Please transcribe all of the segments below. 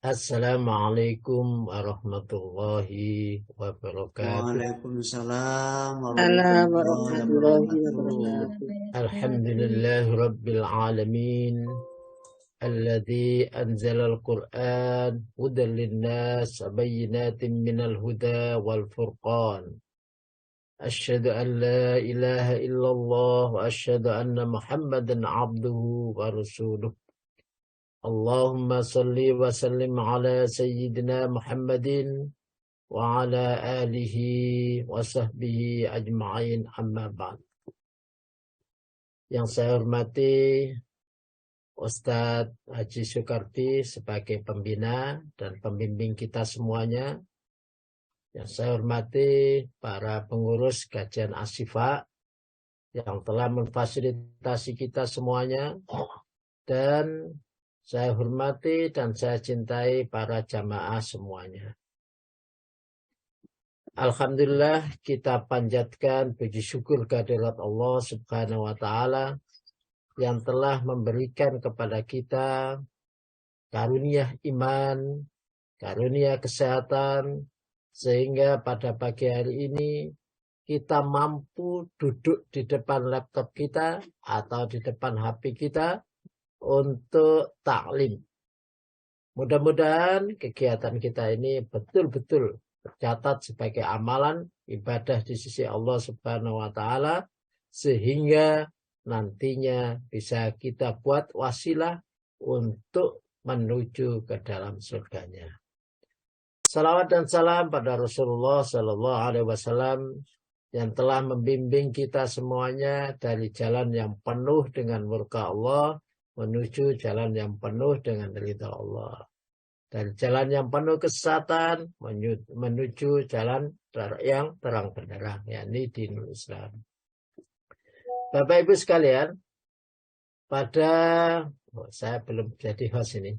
Assalamualaikum warahmatullahi wabarakatuh. Waalaikumsalam Salam warahmatullahi warahmatullahi wabarakatuh. wabarakatuh. Alhamdulillahi rabbil alamin. Alladzi anzalal Qur'an hudan linnas bayyinatin minal huda wal furqan. Asyhadu an la ilaha illallah wa asyhadu anna Muhammadan abduhu wa rasuluh. Allahumma salli wa sallim ala sayyidina Muhammadin wa ala alihi wa sahbihi ajma'in amma ba'd. Yang saya hormati Ustadz Haji Soekardi sebagai pembina dan pembimbing kita semuanya. Yang saya hormati para pengurus kajian Asyifa yang telah memfasilitasi kita semuanya. Dan saya hormati dan saya cintai para jamaah semuanya. Alhamdulillah kita panjatkan puji syukur kehadirat Allah Subhanahu wa taala yang telah memberikan kepada kita karunia iman, karunia kesehatan, sehingga pada pagi hari ini kita mampu duduk di depan laptop kita atau di depan HP kita untuk taklim. Mudah-mudahan kegiatan kita ini betul-betul tercatat sebagai amalan ibadah di sisi Allah Subhanahu wa taala, sehingga nantinya bisa kita buat wasilah untuk menuju ke dalam surganya. Salawat dan salam pada Rasulullah Sallallahu Alaihi Wasallam yang telah membimbing kita semuanya dari jalan yang penuh dengan murka Allah menuju jalan yang penuh dengan ridha Allah. Dari jalan yang penuh kesesatan menuju jalan yang terang benderang, yakni dinul Islam. Bapak Ibu sekalian, saya belum jadi host ini.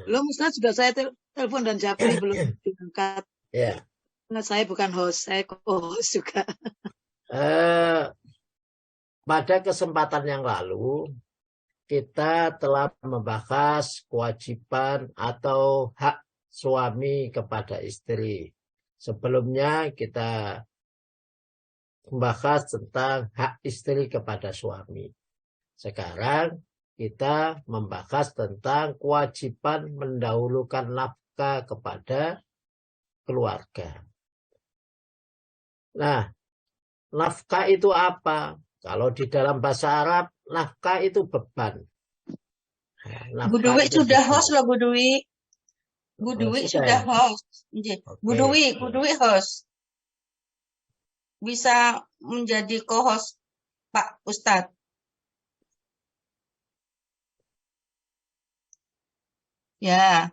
Belum, Ustaz, sudah saya telepon dan Jabri belum diangkat. Ya. Karena saya bukan host, saya co-host juga. Pada kesempatan yang lalu, kita telah membahas kewajiban atau hak suami kepada istri. Sebelumnya kita membahas tentang hak istri kepada suami. Sekarang kita membahas tentang kewajiban mendahulukan nafkah kepada keluarga. Nah, nafkah itu apa? Kalau di dalam bahasa Arab, nafkah itu beban. Bu Dwi sudah host loh, Bu Dwi. Bu Dwi sudah host. Bu Dwi host. Bisa menjadi co-host Pak Ustadz. Ya,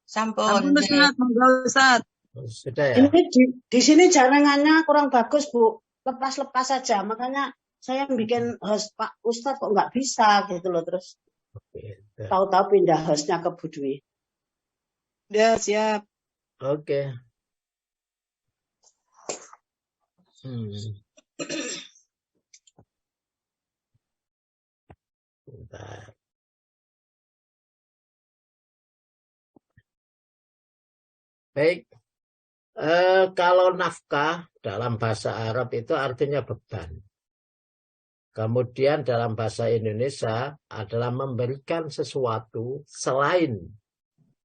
sampun. Ustaz. Sudah ya? Ini di sini jaringannya kurang bagus, Bu. Lepas-lepas saja. Makanya saya bikin host Pak Ustadz kok nggak bisa gitu loh. Terus tahu-tahu pindah hostnya ke Bu Dwi. Ya, siap. Oke. Bentar. Baik. Kalau nafkah dalam bahasa Arab itu artinya beban. Kemudian dalam bahasa Indonesia adalah memberikan sesuatu selain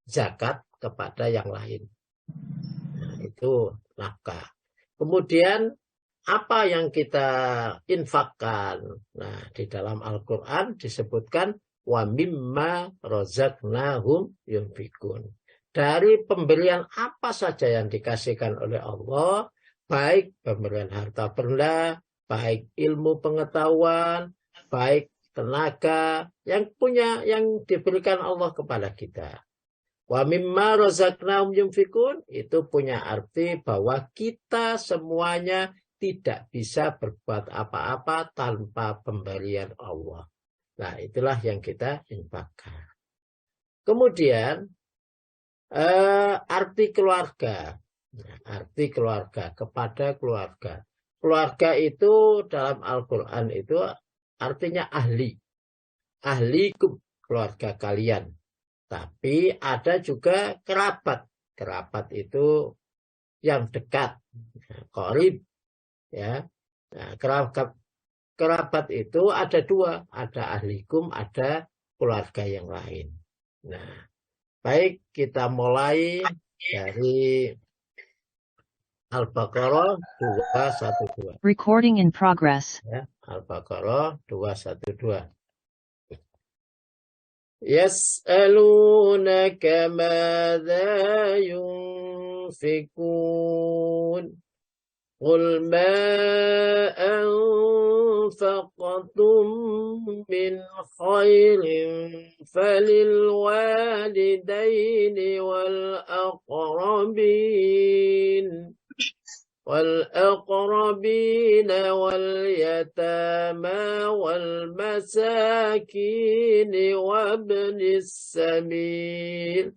zakat kepada yang lain. Nah, itu nafkah. Kemudian apa yang kita infakkan? Nah, di dalam Al-Quran disebutkan wa mimma razaqnahum yunfikun. Dari pemberian apa saja yang dikasihkan oleh Allah, baik pemberian harta benda, baik ilmu pengetahuan, baik tenaga yang diberikan Allah kepada kita. Wa mimma razaqnahum yunfikun itu punya arti bahwa kita semuanya tidak bisa berbuat apa-apa tanpa pemberian Allah. Nah, itulah yang kita infakkan. Kemudian arti keluarga. Arti keluarga kepada keluarga. Keluarga itu dalam Al-Quran itu artinya ahli. Ahlikum, keluarga kalian. Tapi ada juga kerabat. Kerabat itu yang dekat, qarib, ya. Nah, kerabat itu ada dua, ada ahlikum, ada keluarga yang lain. Nah, baik, kita mulai dari Al-Baqarah 212. Recording in progress. Ya, Al-Baqarah 212. Yas'alunaka madza yunfikun. Qul ma anfaqtum min khairin falil walidaini wal aqrabin والأقربين واليتامى والمساكين وابن السبيل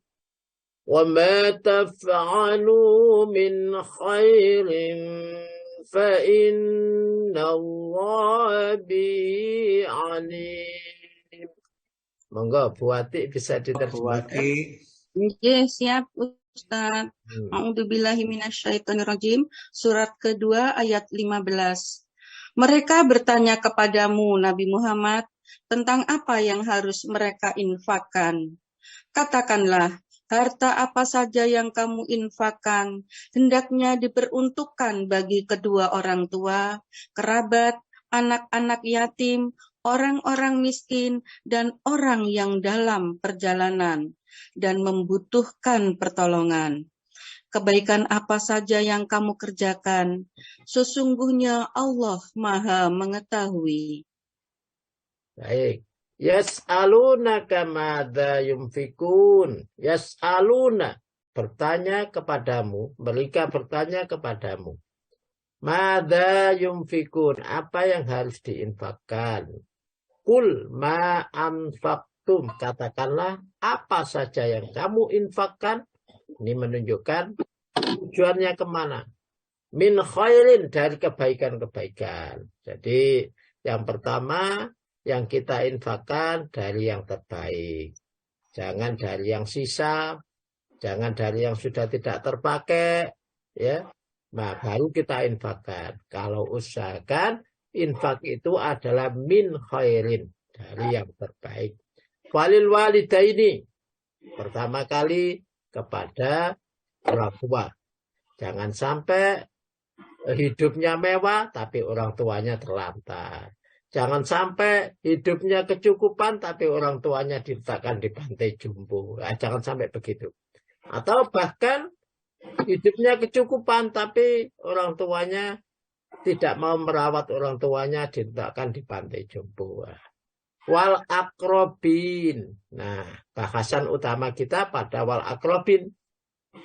وما تفعلوا من خير فإن الله به عليم. Monggo Bu Ati bisa diterjemahkan. Oke, siap Ustaz. A'udzubillahi minasyaitonirrajim. Surat kedua ayat 15. Mereka bertanya kepadamu Nabi Muhammad tentang apa yang harus mereka infakkan. Katakanlah, harta apa saja yang kamu infakkan hendaknya diperuntukkan bagi kedua orang tua, kerabat, anak-anak yatim, orang-orang miskin, dan orang yang dalam perjalanan dan membutuhkan pertolongan. Kebaikan apa saja yang kamu kerjakan, sesungguhnya Allah Maha Mengetahui. Baik. Yas'alunaka madza yunfikun. Yas'aluna, bertanya kepadamu, mereka bertanya kepadamu. Madza yunfikun, apa yang harus diinfakkan? Qul ma anfaqtum, katakanlah apa saja yang kamu infakkan. Ini menunjukkan tujuannya kemana. Min khairin, dari kebaikan-kebaikan. Jadi yang pertama yang kita infakkan dari yang terbaik. Jangan dari yang sisa, jangan dari yang sudah tidak terpakai, ya. Nah, baru kita infakkan. Kalau usahakan infak itu adalah min khairin, dari yang terbaik. Walil walidaini, pertama kali kepada orang tua. Jangan sampai hidupnya mewah tapi orang tuanya terlantar. Jangan sampai hidupnya kecukupan tapi orang tuanya diletakkan di pantai jompo. Nah, jangan sampai begitu. Atau bahkan hidupnya kecukupan tapi orang tuanya tidak mau merawat orang tuanya, diletakkan di pantai jompo. Wal akrobin. Nah, bahasan utama kita pada wal akrobin.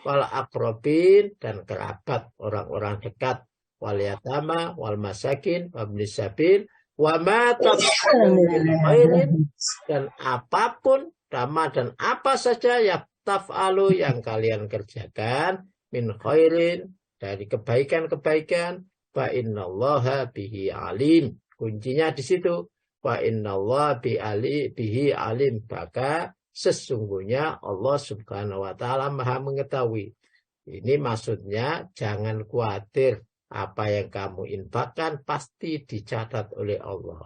Wal akrobin dan kerabat, orang-orang dekat. Wal yatama, wal masakin, wabni sabil, wa ma taf'alun, dan apapun, dama dan apa saja ya taf'alu yang kalian kerjakan, min khairin, dari kebaikan-kebaikan, fa innallaha bihi alim. Kuncinya di situ. Wa innallaha bihi alim, maka sesungguhnya Allah Subhanahu wa taala Maha mengetahui. Ini maksudnya jangan khawatir, apa yang kamu infakkan pasti dicatat oleh Allah.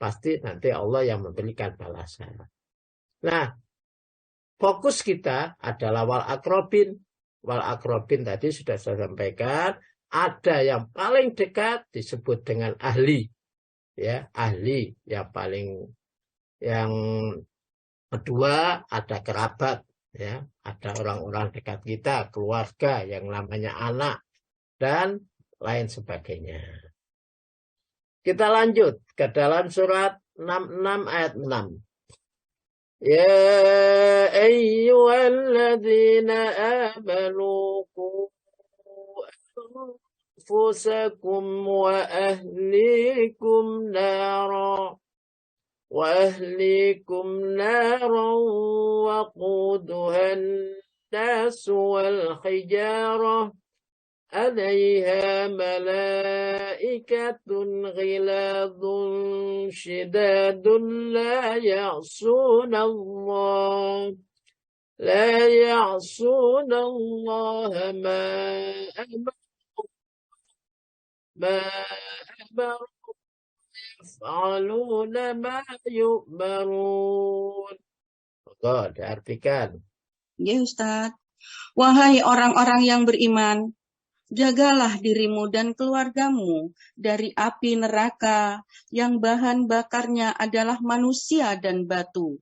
Pasti nanti Allah yang memberikan balasan. Nah, fokus kita adalah wal akrobin. Wal akrobin tadi sudah saya sampaikan, ada yang paling dekat disebut dengan ahli. Ya, ahli yang paling, yang kedua ada kerabat, ya, ada orang-orang dekat kita, keluarga yang namanya anak dan lain sebagainya. Kita lanjut ke dalam surat 66 ayat 6. Ya ayyuhalladzina amanu أنفسكم وأهليكم نارا وقودها الناس والحجارة عليها ملائكة غلاظ شداد لا يعصون الله ما أمر يفعلون ما يؤمرون. Oh, diartikan. Ya Ustaz. Wahai orang-orang yang beriman, jagalah dirimu dan keluargamu dari api neraka yang bahan bakarnya adalah manusia dan batu.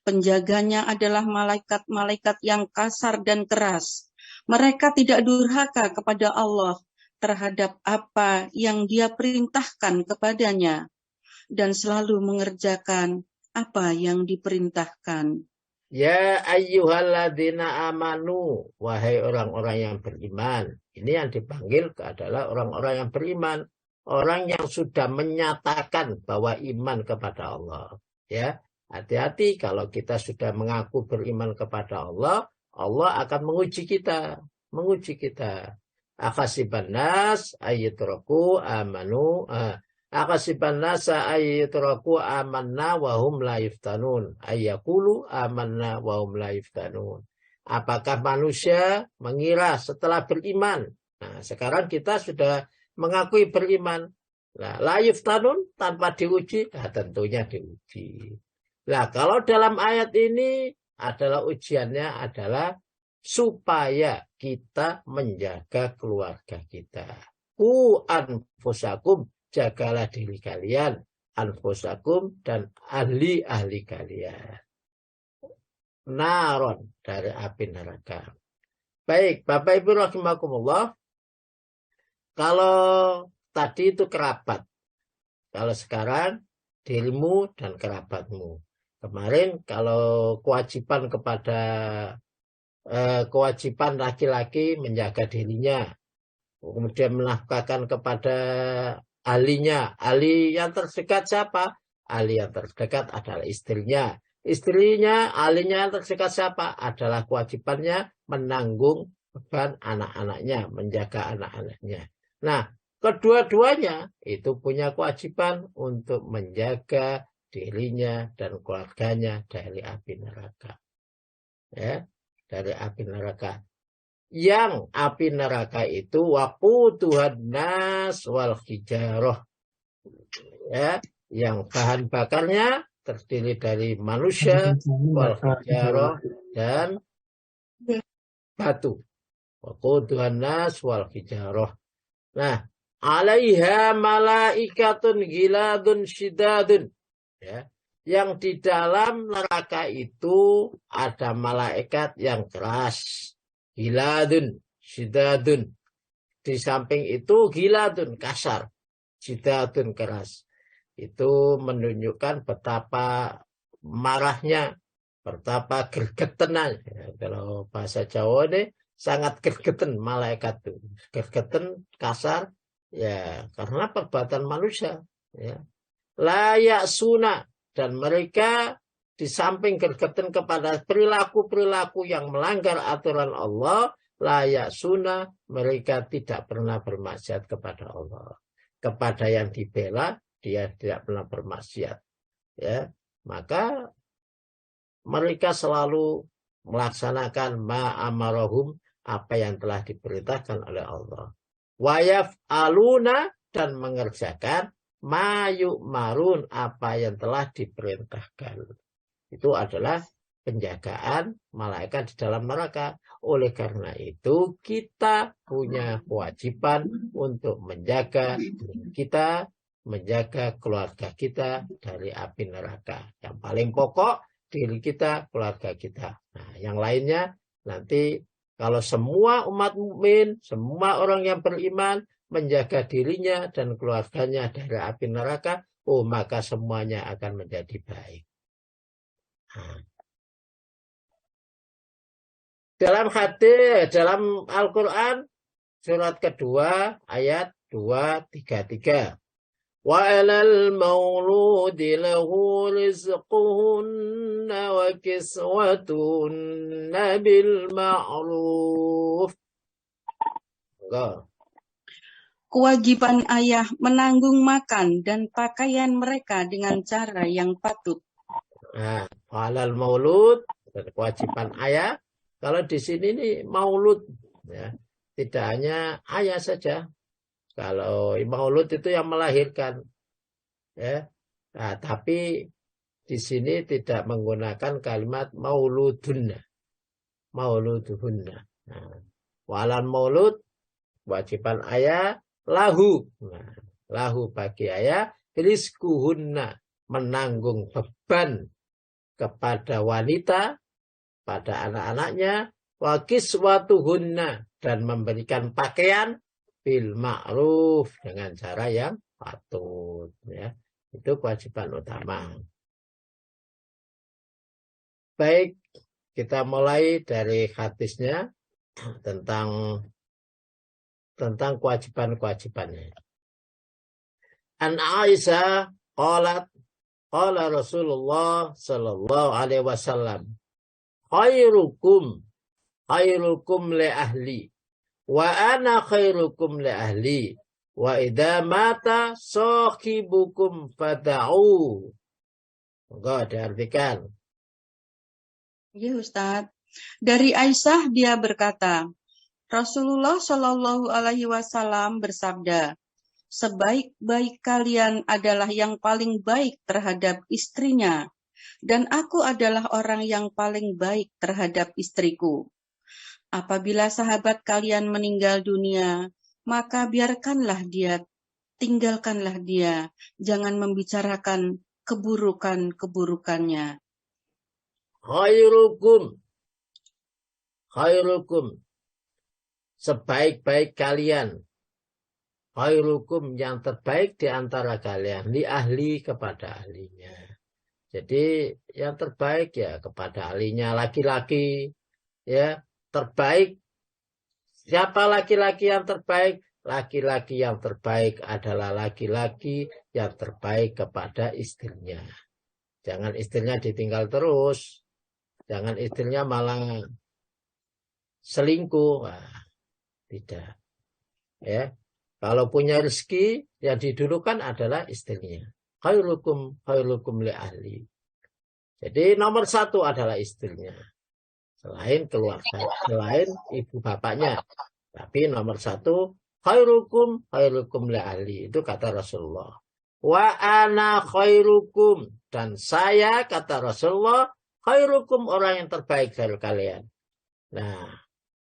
Penjaganya adalah malaikat-malaikat yang kasar dan keras. Mereka tidak durhaka kepada Allah terhadap apa yang Dia perintahkan kepadanya dan selalu mengerjakan apa yang diperintahkan. Ya ayyuhalladzina amanu, wahai orang-orang yang beriman. Ini yang dipanggil adalah orang-orang yang beriman, orang yang sudah menyatakan bahwa iman kepada Allah. Ya, hati-hati kalau kita sudah mengaku beriman kepada Allah, Allah akan menguji kita. Akhasiban nas ayyatraku amanu Akasiban nasa ayyatraku amanna wa hum la yuftanun. Ayyakulu amanna wa hum la yuftanun. Apakah manusia mengira setelah beriman? Nah, sekarang kita sudah mengakui beriman. Nah, la yuftanun tanpa diuji? Nah, tentunya diuji. Nah, kalau dalam ayat ini adalah ujiannya adalah supaya kita menjaga keluarga kita. Anfusakum, jagalah diri kalian, anfusakum dan ahli-ahli kalian. Naron, dari api neraka. Baik, Bapak Ibu rahimakumullah. Kalau tadi itu kerabat. Kalau sekarang dirimu dan kerabatmu. Kemarin kalau kewajiban kewajiban laki-laki menjaga dirinya. Kemudian menafkahkan kepada ahlinya. Ahli yang terdekat siapa? Ahli yang terdekat adalah istrinya. Istrinya, ahlinya yang terdekat siapa? Adalah kewajibannya menanggung beban anak-anaknya, menjaga anak-anaknya. Nah, kedua-duanya itu punya kewajiban untuk menjaga dirinya dan keluarganya dari api neraka. Ya, dari api neraka. Yang api neraka itu waquduhan nas wal hijarah. Ya, yang bahan bakarnya terdiri dari manusia wal hijarah dan batu. Waquduhan nas wal hijarah. Nah, alaiha malaikatun giladun syidadun. Ya, yang di dalam neraka itu ada malaikat yang keras. Giladun, syidadun. Di samping itu giladun, kasar. Syidadun, keras. Itu menunjukkan betapa marahnya, betapa gergetenan. Ya, kalau bahasa Jawa ini sangat gergeten malaikat itu. Gergeten, kasar, ya karena perbuatan manusia. Ya. Layak sunah, dan mereka di samping gergeten kepada perilaku-perilaku yang melanggar aturan Allah, layak sunah, mereka tidak pernah bermaksiat kepada Allah. Kepada yang dibela, dia tidak pernah bermaksiat. Ya, maka mereka selalu melaksanakan ma'amarahum, apa yang telah diperintahkan oleh Allah. Wayaf aluna, dan mengerjakan mayuk marun, apa yang telah diperintahkan. Itu adalah penjagaan malaikat di dalam neraka. Oleh karena itu kita punya kewajiban untuk menjaga diri kita, menjaga keluarga kita dari api neraka. Yang paling pokok diri kita, keluarga kita. Nah, yang lainnya nanti kalau semua umat mukmin, semua orang yang beriman menjaga dirinya dan keluarganya dari api neraka, maka semuanya akan menjadi baik. Dalam hadis, dalam Al-Quran, surat kedua, ayat 233. Wa alal mauludi lahu rizquhunna wa kiswatunna bil ma'ruf. Enggak. Kewajiban ayah menanggung makan dan pakaian mereka dengan cara yang patut. Nah, halal maulud, kewajiban ayah. Kalau di sini nih maulud, ya, tidak hanya ayah saja. Kalau maulud itu yang melahirkan, ya. Nah, tapi di sini tidak menggunakan kalimat mauludunna, mauluduhunna. Nah, walal maulud, kewajiban ayah, lahu. Nah, lahu bagi ayah, rizkuhunna, menanggung beban kepada wanita, pada anak-anaknya, wa kiswatuhunna, dan memberikan pakaian bil ma'ruf, dengan cara yang patut, ya. Itu kewajiban utama. Baik, kita mulai dari hadisnya tentang kewajiban-kewajibannya. An Aisyah qalat qala Rasulullah sallallahu alaihi wasallam khairukum li ahli wa ana khairukum li ahli wa idza mata sahibukum fada'u. Enggak diartikan. Ya Ustadz. Dari Aisyah dia berkata, Rasulullah Shallallahu Alaihi Wasallam bersabda, sebaik-baik kalian adalah yang paling baik terhadap istrinya, dan aku adalah orang yang paling baik terhadap istriku. Apabila sahabat kalian meninggal dunia, maka tinggalkanlah dia, jangan membicarakan keburukannya. Khairukum, sebaik-baik kalian, khairukum, yang terbaik di antara kalian, li ahli, kepada ahlinya. Jadi yang terbaik ya kepada ahlinya, laki-laki, ya, terbaik. Siapa laki-laki yang terbaik? Laki-laki yang terbaik adalah laki-laki yang terbaik kepada istrinya. Jangan istrinya ditinggal terus. Jangan istrinya malah selingkuh. Wah, tidak. Ya. Kalau punya rezeki, yang didulukan adalah istrinya. Khairukum li ahli. Jadi nomor satu adalah istrinya. Selain keluarga, selain ibu bapaknya. Tapi nomor satu, khairukum li ahli. Itu kata Rasulullah. Wa ana khairukum. Dan saya, kata Rasulullah, khairukum, orang yang terbaik dari kalian. Nah,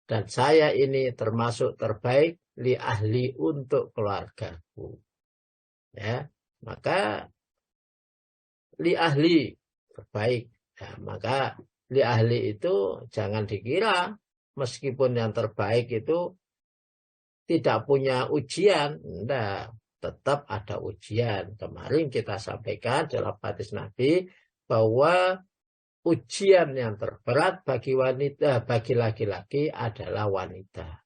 dan saya ini termasuk terbaik li ahli, untuk keluargaku. Ya, maka li ahli terbaik. Ya, maka li ahli itu jangan dikira meskipun yang terbaik itu tidak punya ujian. Enggak, tetap ada ujian. Kemarin kita sampaikan dalam hadis Nabi bahwa ujian yang terberat bagi wanita, bagi laki-laki adalah wanita.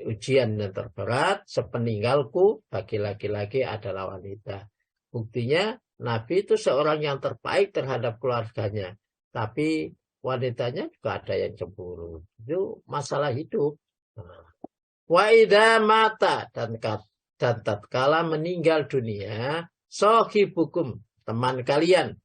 Ujian yang terberat sepeninggalku bagi laki-laki adalah wanita. Buktinya Nabi itu seorang yang terbaik terhadap keluarganya. Tapi wanitanya juga ada yang cemburu. Itu masalah hidup. Wa idza mata, dan tatkala meninggal dunia, sahibukum, teman kalian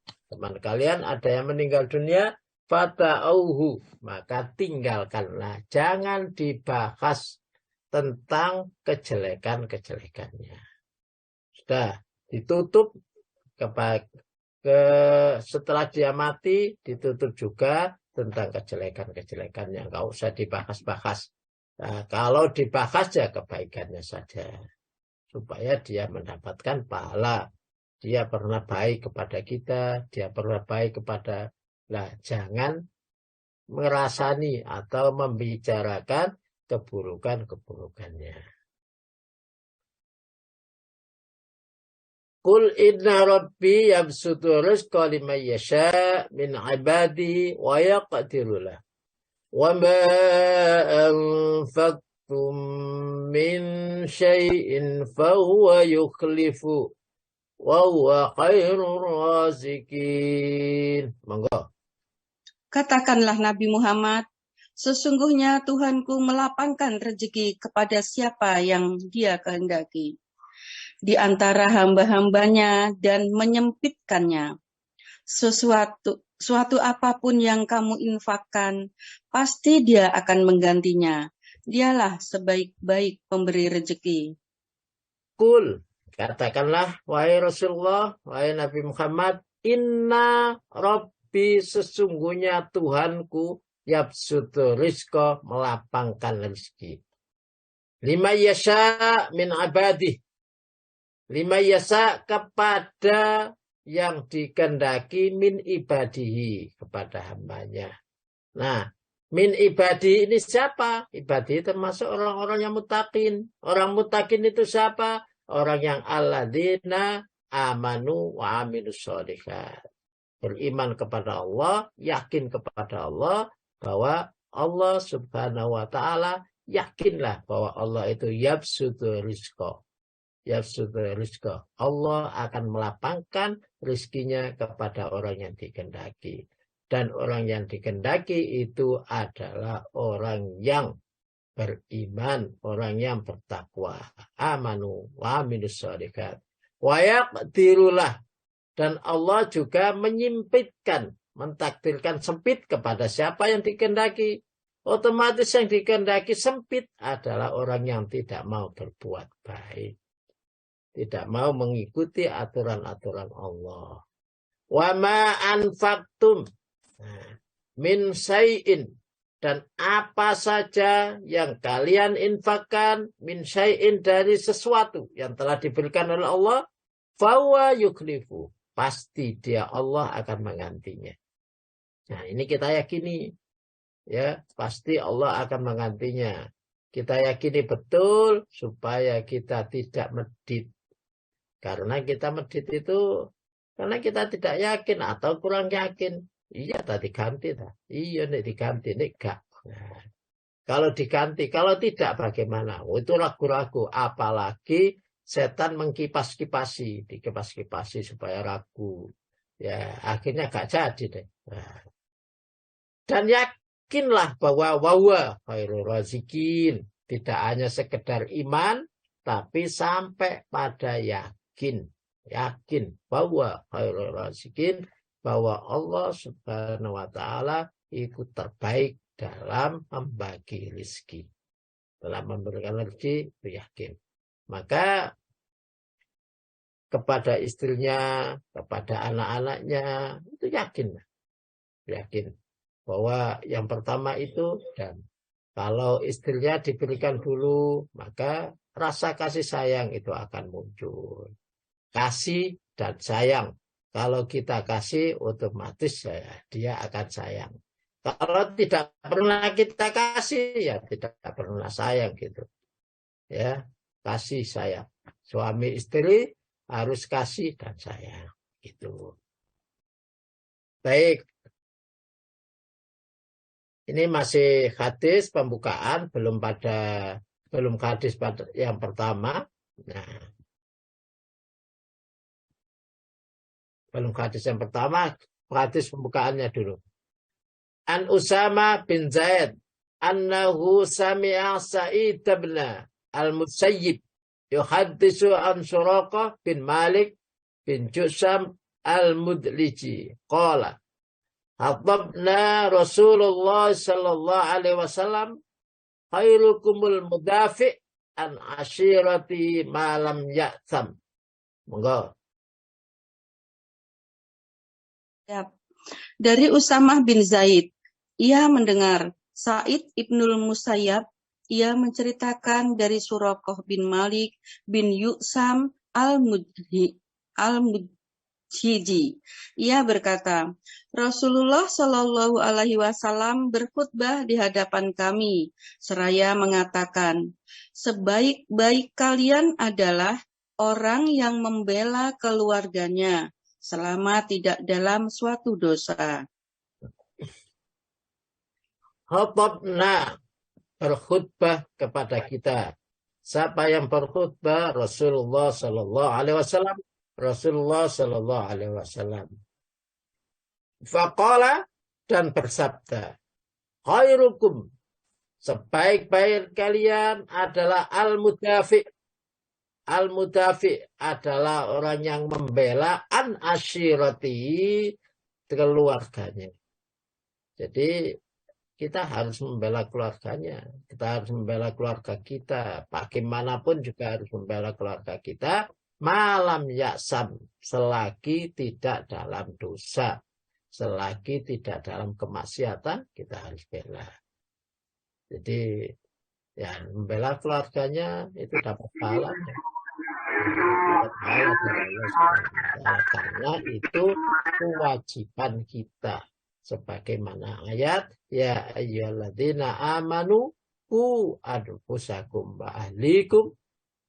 ada yang meninggal dunia, fata'auhu, maka tinggalkanlah, jangan dibahas tentang kejelekan-kejelekannya. Sudah ditutup setelah dia mati, ditutup juga tentang kejelekan-kejelekannya, nggak usah dibahas-bahas. Nah, kalau dibahas ya kebaikannya saja, supaya dia mendapatkan pahala. Dia pernah baik kepada kita, dia pernah baik kepada, jangan merasani atau membicarakan keburukannya. Qul inna rabbi yabsutu rizqa liman yasha' min ibadihi wa yaqdiru lahu. Wa ma anfaqtum min syai'in fa huwa yukhlifu wa huwa khairur raziqin. Monggo. Katakanlah Nabi Muhammad, Sesungguhnya Tuhanku melapangkan rezeki kepada siapa yang Dia kehendaki di antara hamba-hambanya dan menyempitkannya. Suatu apapun yang kamu infakkan, pasti Dia akan menggantinya. Dialah sebaik-baik pemberi rezeki. Kul, katakanlah, wahai Rasulullah, wahai Nabi Muhammad, inna Rabbi, sesungguhnya Tuhanku, yabsutu rizqa, melapangkan rezeki. Lima yasha min abadih. Lima yasha kepada yang dikehendaki min ibadihi, kepada hambanya. Nah, min ibadi ini siapa? Ibadi termasuk orang-orang yang mutakin. Orang mutakin itu siapa? Orang yang alladzina amanu wa aminus sholihat. Beriman kepada Allah, yakin kepada Allah, bahwa Allah subhanahu wa ta'ala, yakinlah bahwa Allah itu yabsutu rizqa. Yabsutu rizqa. Allah akan melapangkan rizkinya kepada orang yang dikehendaki. Dan orang yang dikehendaki itu adalah orang yang beriman, orang yang bertakwa. Amanu wa aminus sholihat. Wa yaqdirulah. Dan Allah juga menyempitkan, mentakdirkan sempit kepada siapa yang dikehendaki. Otomatis yang dikehendaki sempit adalah orang yang tidak mau berbuat baik. Tidak mau mengikuti aturan-aturan Allah. Wa ma anfaqtum min syai'in, dan apa saja yang kalian infakkan min syai'in, dari sesuatu yang telah diberikan oleh Allah, fahuwa yukhlifu, pasti Dia Allah akan menggantinya. Nah, ini kita yakini, ya, pasti Allah akan menggantinya. Kita yakini betul supaya kita tidak medit. Karena kita medit itu karena kita tidak yakin atau kurang yakin. Iya, tadi ganti dah. Iya, nih diganti, nih enggak. Nah, kalau diganti, kalau tidak bagaimana? Oh, itu ragu-ragu. Apalagi setan mengkipas-kipasi, dikipas-kipasi supaya ragu. Ya, akhirnya gak jadi deh. Nah. Dan yakinlah bahwa wawa khairul razikin, tidak hanya sekedar iman, tapi sampai pada yakin bahwa khairul razikin, bahwa Allah subhanahu wa ta'ala itu terbaik dalam membagi rezeki, dalam memberikan rezeki, itu yakin. Maka kepada istrinya, kepada anak-anaknya, itu yakin bahwa yang pertama itu, dan kalau istrinya diberikan dulu, maka rasa kasih sayang itu akan muncul. Kasih dan sayang. Kalau kita kasih, otomatis dia akan sayang. Kalau tidak pernah kita kasih, ya tidak pernah sayang gitu. Ya, kasih sayang. Suami istri harus kasih dan sayang gitu. Baik. Ini masih hadis pembukaan, belum hadis pada yang pertama. Nah, belum hadis yang pertama, hadis pembukaannya dulu. An Usama bin Zaid annahu sami'a Sa'id bin al-Musayyib yuhaddisu an Suraqah bin Malik bin Jusam al-Mudliji qala Hatabna Rasulullah sallallahu alaihi wasallam khairukumul mudafi' an ashirati malam ya'tham. Monggo. Ya. Dari Usamah bin Zaid, ia mendengar Sa'id ibnul Musayyab, ia menceritakan dari Suraqah bin Malik bin Yu'sam al-Mudliji. Ia berkata, Rasulullah Shallallahu Alaihi Wasallam berkhutbah di hadapan kami, seraya mengatakan, sebaik-baik kalian adalah orang yang membela keluarganya selama tidak dalam suatu dosa. Khatabna, berkhutbah kepada kita. Siapa yang berkhutbah? Rasulullah Shallallahu Alaihi Wasallam. Rasulullah Shallallahu Alaihi Wasallam. Faqala, dan bersabda, khairukum, sebaik-baik kalian adalah al-mudafi. Al-mudafi adalah orang yang membela an asyirati, keluarganya. Jadi kita harus membela keluarganya. Kita harus membela keluarga kita. Bagaimanapun juga harus membela keluarga kita. Malam yaksam, selagi tidak dalam dosa. Selagi tidak dalam kemaksiatan, kita harus bela. Jadi ya membela keluarganya itu dapat pahala. Karena itu kewajiban kita. Sebagaimana ayat ya ayyuhalladzina amanu qu anfusakum wa ahlikum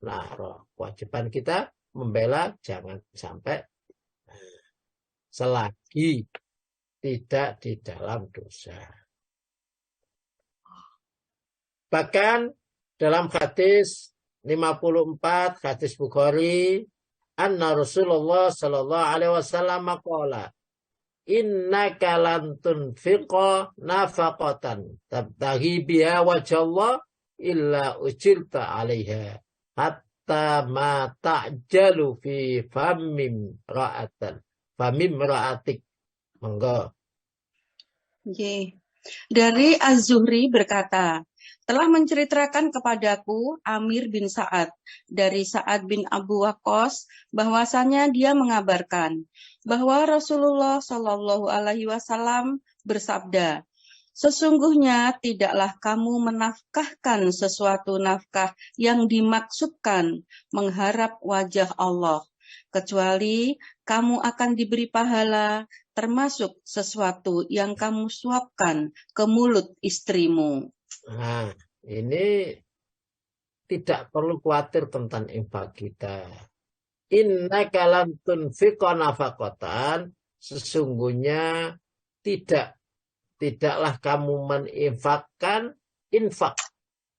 nar. Kewajiban kita membela jangan sampai selagi tidak di dalam dosa. Bahkan dalam hadis 54 hadis Bukhari, anna Rasulullah sallallahu alaihi wasallam qala innaka lan tunfiqa nafaqatan tabtaghi biha wajhallah illa ujirta 'alaiha hatta ma ta'jalu fi famim ra'atik. Monggo. Dari Az-Zuhri berkata, telah menceritakan kepadaku Amir bin Sa'ad dari Sa'ad bin Abu Waqqas bahwasanya dia mengabarkan bahwa Rasulullah Shallallahu Alaihi Wasallam bersabda, sesungguhnya tidaklah kamu menafkahkan sesuatu nafkah yang dimaksudkan mengharap wajah Allah, kecuali kamu akan diberi pahala termasuk sesuatu yang kamu suapkan ke mulut istrimu. Nah, ini tidak perlu khawatir tentang infak kita. Innaka lan tunfiqa nafaqatan, sesungguhnya tidaklah kamu menginfakkan infak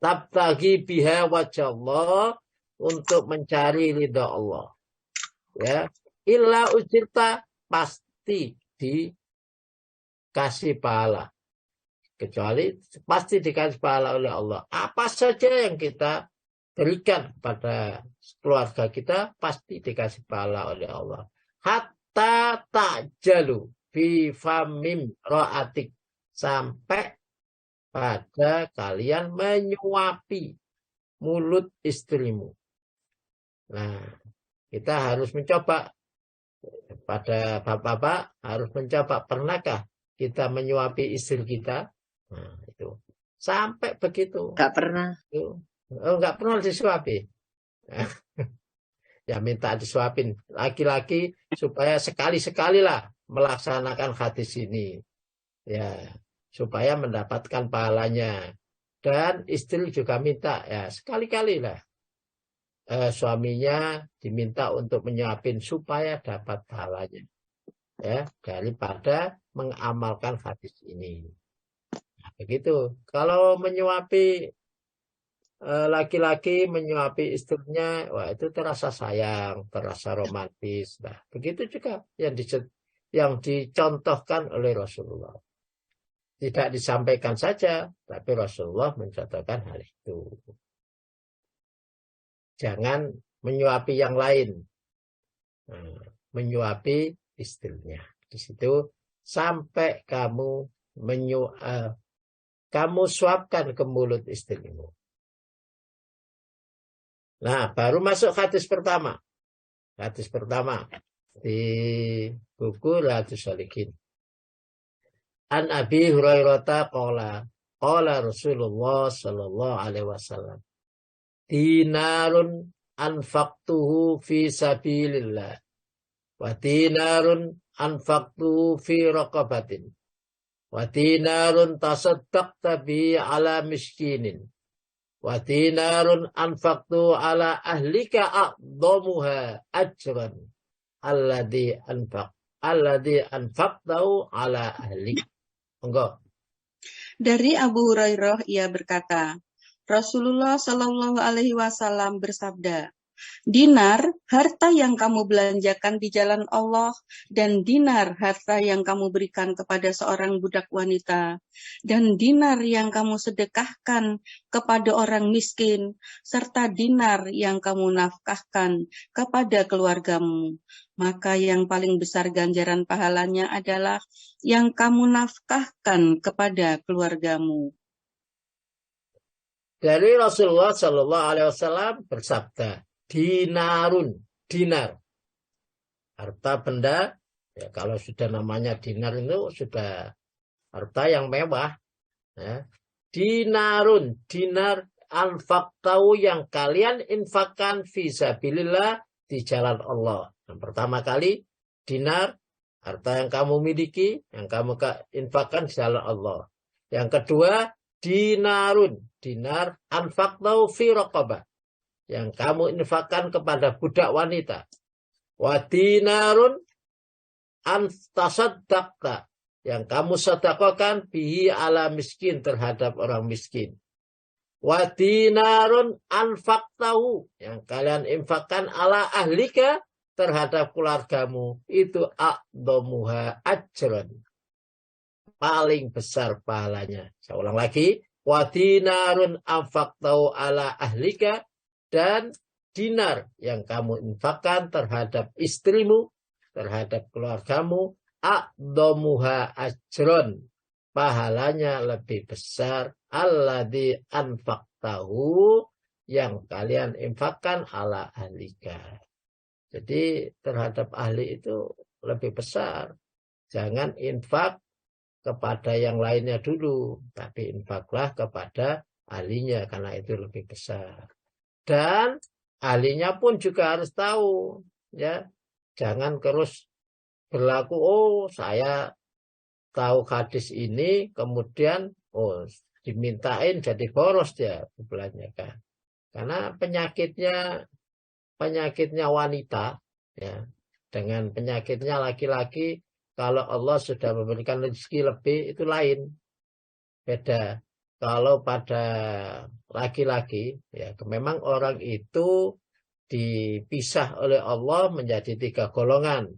tabtaghi biha wajah Allah, untuk mencari ridha Allah. Ya, illa ujirta, pasti dikasih pahala. Kecuali pasti dikasih pahala oleh Allah. Apa saja yang kita berikan pada keluarga kita pasti dikasih pahala oleh Allah. Hatta ta'jalu fi famim ra'atik, sampai pada kalian menyuapi mulut istrimu. Nah, kita harus mencoba. Pada bapak-bapak harus mencoba. Pernahkah kita menyuapi istri kita? Nah, itu sampai begitu. Gak pernah. Nggak pernah disuapi. Ya minta disuapin laki-laki supaya sekali-sekali lah melaksanakan hadis ini. Ya, supaya mendapatkan pahalanya. Dan istri juga minta ya sekali-kali lah. Suaminya diminta untuk menyuapin supaya dapat pahalanya. Ya, daripada mengamalkan hadis ini. Nah, begitu. Kalau menyuapi laki-laki menyuapi istrinya, wah itu terasa sayang, terasa romantis. Nah, begitu juga yang dicontohkan oleh Rasulullah. Tidak disampaikan saja, tapi Rasulullah mencontohkan hal itu. Jangan menyuapi yang lain. Nah, menyuapi istrinya. Di situ sampai kamu suapkan ke mulut istrimu. Nah, baru masuk hadis pertama. Hadis pertama di buku Riyadhus Shalihin. An Abi Hurairah qala Rasulullah sallallahu alaihi wasallam, dinarun anfaqtuhu fi sabilillah wa dinarun anfaqtuhu fi raqabatin wa dinarun tasaddaqta bi ala miskinin wa dinarun anfaqtu ala ahlika a'dhamuha ajran alladhi anfaqtahu ala ahlik. Enggak. Dari Abu Hurairah ia berkata, Rasulullah Shallallahu Alaihi Wasallam bersabda, Dinar, harta yang kamu belanjakan di jalan Allah, dan dinar, harta yang kamu berikan kepada seorang budak wanita, dan dinar yang kamu sedekahkan kepada orang miskin, serta dinar yang kamu nafkahkan kepada keluargamu. Maka yang paling besar ganjaran pahalanya adalah yang kamu nafkahkan kepada keluargamu. Dari Rasulullah Shallallahu Alaihi Wasallam bersabda, dinarun, dinar, harta benda. Ya, kalau sudah namanya dinar itu sudah harta yang mewah. Ya. Dinarun, dinar anfaqtahu yang kalian infakkan fisabilillah di jalan Allah. Yang pertama kali dinar, harta yang kamu miliki, yang kamu infakkan di jalan Allah. Yang kedua, dinarun, dinar anfaqtahu fi raqabah, yang kamu infakkan kepada budak wanita. Wa dinarun antasaddaqta, yang kamu sedekahkan bihi ala miskin, terhadap orang miskin. Wa dinarun anfaqtahu, yang kalian infakkan ala ahlika, terhadap keluargamu. Itu a'dhamuha ajran, paling besar pahalanya. Saya ulang lagi. Wa dinarun anfaqtahu ala ahlika, dan dinar yang kamu infakkan terhadap istrimu, terhadap keluargamu, a'dhamuha ajron, pahalanya lebih besar, alladzi anfaqtahu, yang kalian infakkan ala ahlika. Jadi terhadap ahli itu lebih besar. Jangan infak kepada yang lainnya dulu, tapi infaklah kepada ahlinya, karena itu lebih besar. Dan ahlinya pun juga harus tahu, ya. Jangan terus berlaku, oh saya tahu hadis ini, kemudian oh dimintain jadi boros dia belanjakan. Karena penyakitnya wanita, ya, dengan penyakitnya laki-laki. Kalau Allah sudah memberikan rezeki lebih, itu lain, beda. Kalau pada laki-laki, ya, memang orang itu dipisah oleh Allah menjadi 3 golongan.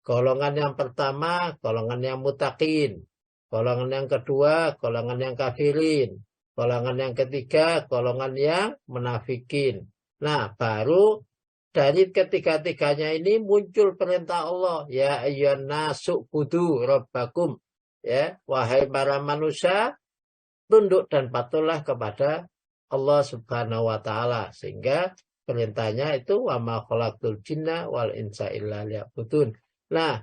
Golongan yang pertama, golongan yang mutakin. Golongan yang kedua, golongan yang kafirin. Golongan yang ketiga, golongan yang menafikin. Nah, baru dari ketiga-tiganya ini muncul perintah Allah. Ya ayyuhan nasu budu rabbakum. Ya, wahai para manusia, tunduk dan patuhlah kepada Allah Subhanahu wa taala. Sehingga perintahnya itu wa ma khalaqtul jinna wal insa illa liya'budun. Nah,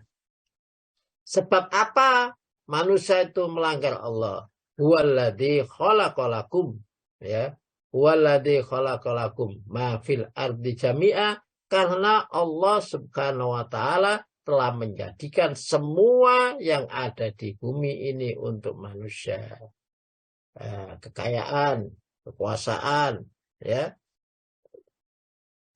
sebab apa manusia itu melanggar Allah? Huwallazi khalaqalakum, ya. Huwallazi khalaqalakum ma fil ardi jami'a, karena Allah Subhanahu wa taala telah menjadikan semua yang ada di bumi ini untuk manusia. Kekayaan, kekuasaan, ya,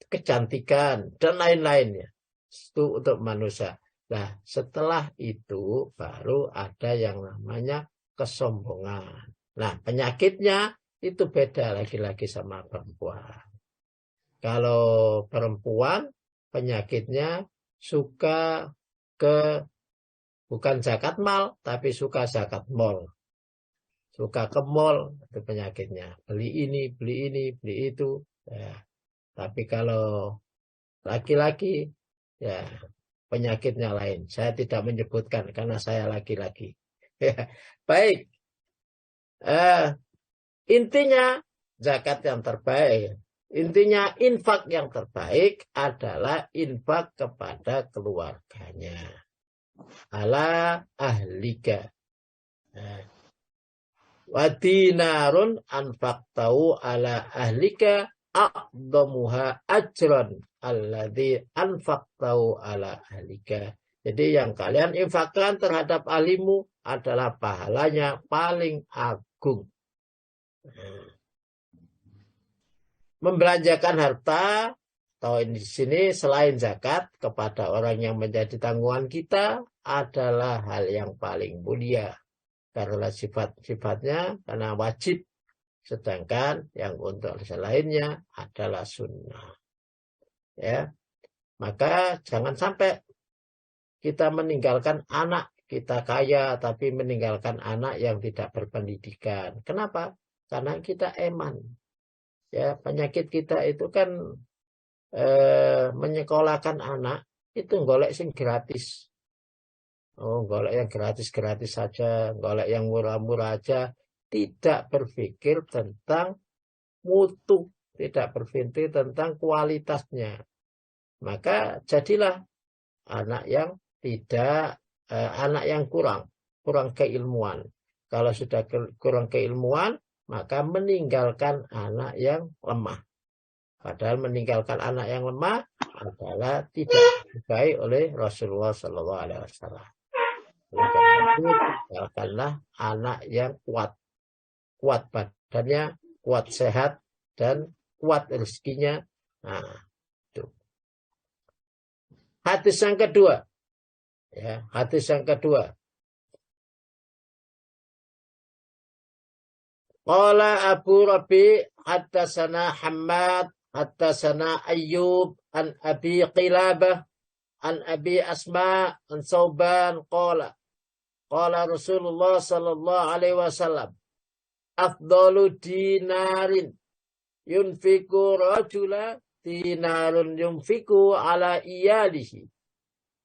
kecantikan dan lain-lainnya. Itu untuk manusia. Nah, setelah itu baru ada yang namanya kesombongan. Nah, penyakitnya itu beda laki-laki sama perempuan. Kalau perempuan penyakitnya suka bukan zakat mal, tapi suka zakat mall. Suka ke mall, itu penyakitnya. Beli ini, beli itu. Ya. Tapi kalau laki-laki, ya penyakitnya lain. Saya tidak menyebutkan karena saya laki-laki. Baik. Intinya zakat yang terbaik, intinya infak yang terbaik adalah infak kepada keluarganya, ala ahlika. Wa dinarun anfaqtahu ala ahlika a'dhamuha ajran alladzi anfaqtahu ala ahlika. Jadi yang kalian infakkan terhadap ahlimu adalah pahalanya paling agung. Membelanjakan harta atau di sini selain zakat kepada orang yang menjadi tanggungan kita adalah hal yang paling mulia karena sifat-sifatnya karena wajib, sedangkan yang untuk selainnya adalah sunnah. ya. Maka jangan sampai kita meninggalkan anak kita kaya tapi meninggalkan anak yang tidak berpendidikan. Kenapa? Karena kita eman. Ya, penyakit kita itu kan menyekolahkan anak itu golek sing gratis. Oh, golek yang gratis-gratis saja, golek yang murah-murah aja, tidak berpikir tentang mutu, tidak berpikir tentang kualitasnya. Maka jadilah anak yang tidak anak yang kurang keilmuan. Kalau sudah kurang keilmuan, maka meninggalkan anak yang lemah. Padahal meninggalkan anak yang lemah adalah tidak disukai oleh Rasulullah Shallallahu Alaihi Wasallam. Oleh karena itu, tinggalkanlah anak yang kuat badannya, kuat sehat, dan kuat rezekinya. Nah, itu. Hadis yang kedua. Ya, hadis yang kedua. Qala Abu Rabi haddatsana Hammad haddatsana Ayyub an Abi Qilabah an Abi Asma an Sauban qala Rasulullah sallallahu alaihi wasallam afdalu dinarin yunfiku rajula dinarun yunfiku ala iyalihi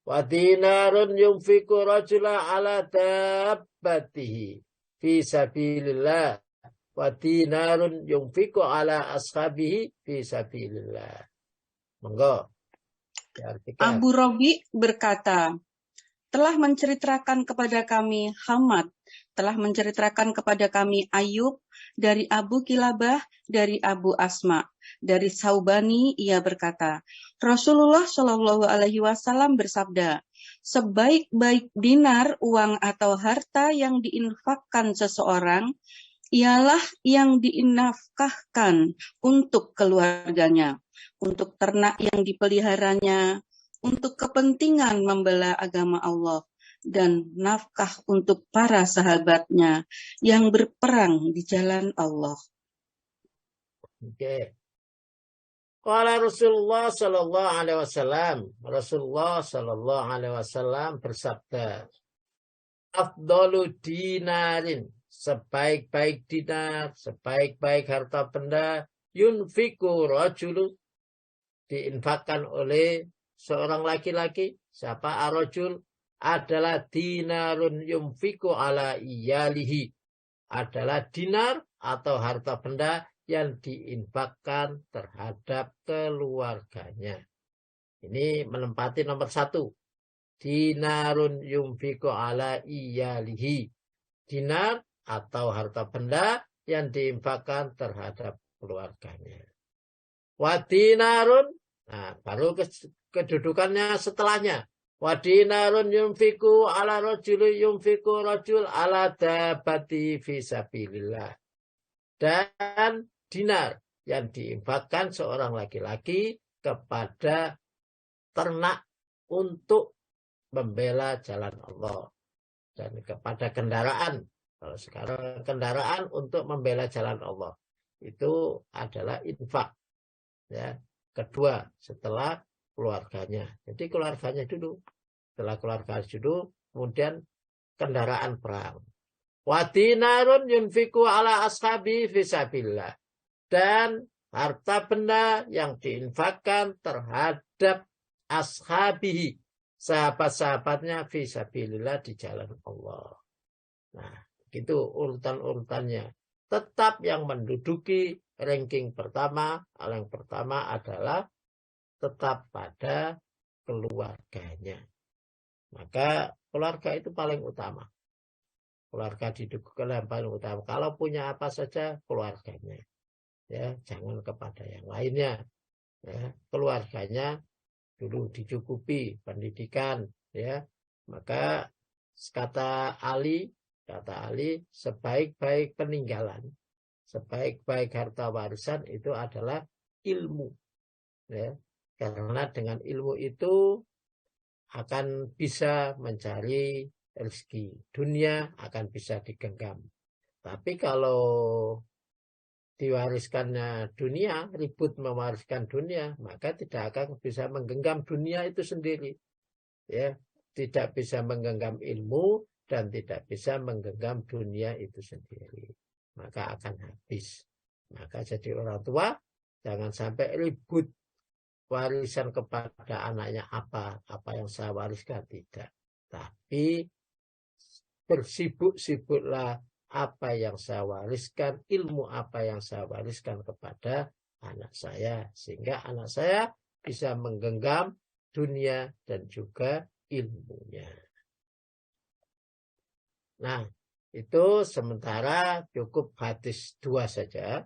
wa dinarun yunfiku rajula ala dabbatihi fi sabilillah wa dinarun yunfiku ala ashabihi fi sabilillah. Monggo. Abu Rabi berkata, telah menceritakan kepada kami Hamad, telah menceritakan kepada kami Ayub, dari Abu Kilabah, dari Abu Asma, dari Saubani, ia berkata, Rasulullah Shallallahu Alaihi Wasallam bersabda, sebaik-baik dinar, uang atau harta yang diinfakkan seseorang, ialah yang diinfakkan untuk keluarganya, untuk ternak yang dipeliharanya, untuk kepentingan membela agama Allah, dan nafkah untuk para sahabatnya yang berperang di jalan Allah. Oke. Qala Rasulullah sallallahu alaihi wasallam, Rasulullah sallallahu alaihi wasallam bersabda, afdalu dinarin, sebaik-baik dinar, sebaik-baik harta benda, yunfiku rajulu, diinfakkan oleh seorang laki-laki. Siapa arrajul? Adalah dinarun yunfiku ala iyalihi, adalah dinar atau harta benda yang diinfakkan terhadap keluarganya. Ini menempati nomor 1. Dinarun yunfiku ala iyalihi, dinar atau harta benda yang diinfakkan terhadap keluarganya. Wa dinarun, nah baru kedudukannya setelahnya. Wa dinarun yunfiku ala rajuli yunfiku rajul ala dabati fisabilillah. Dan dinar yang diinfakkan seorang laki-laki kepada ternak untuk membela jalan Allah. Dan kepada kendaraan. Kalau sekarang kendaraan untuk membela jalan Allah. Itu adalah infak. Ya, kedua setelah keluarganya. Jadi keluarganya dulu. Setelah keluarga dulu, kemudian kendaraan perang. Wa dinarun yunfiku ala ashabi fisabilillah. Dan harta benda yang diinfakkan terhadap ashabihi, sahabat-sahabatnya fisabilillah, di jalan Allah. Nah, itu urutan-urutannya. Tetap yang menduduki ranking pertama, yang pertama adalah tetap pada keluarganya. Maka keluarga itu paling utama. Keluarga didukung yang paling utama. Kalau punya apa saja, keluarganya. Ya, jangan kepada yang lainnya. Ya, keluarganya dulu dicukupi pendidikan. Ya, maka kata Ali, sebaik-baik peninggalan, sebaik-baik harta warisan itu adalah ilmu. Ya, karena dengan ilmu itu akan bisa mencari rezeki. Dunia akan bisa digenggam. Tapi kalau diwariskannya dunia, ribut mewariskan dunia, maka tidak akan bisa menggenggam dunia itu sendiri. Ya, tidak bisa menggenggam ilmu dan tidak bisa menggenggam dunia itu sendiri. Maka akan habis. Maka jadi orang tua jangan sampai ribut warisan kepada anaknya apa yang saya wariskan, tidak. Tapi bersibuk-sibuklah apa yang saya wariskan, ilmu apa yang saya wariskan kepada anak saya. Sehingga anak saya bisa menggenggam dunia dan juga ilmunya. Nah, itu sementara cukup hadis 2 saja.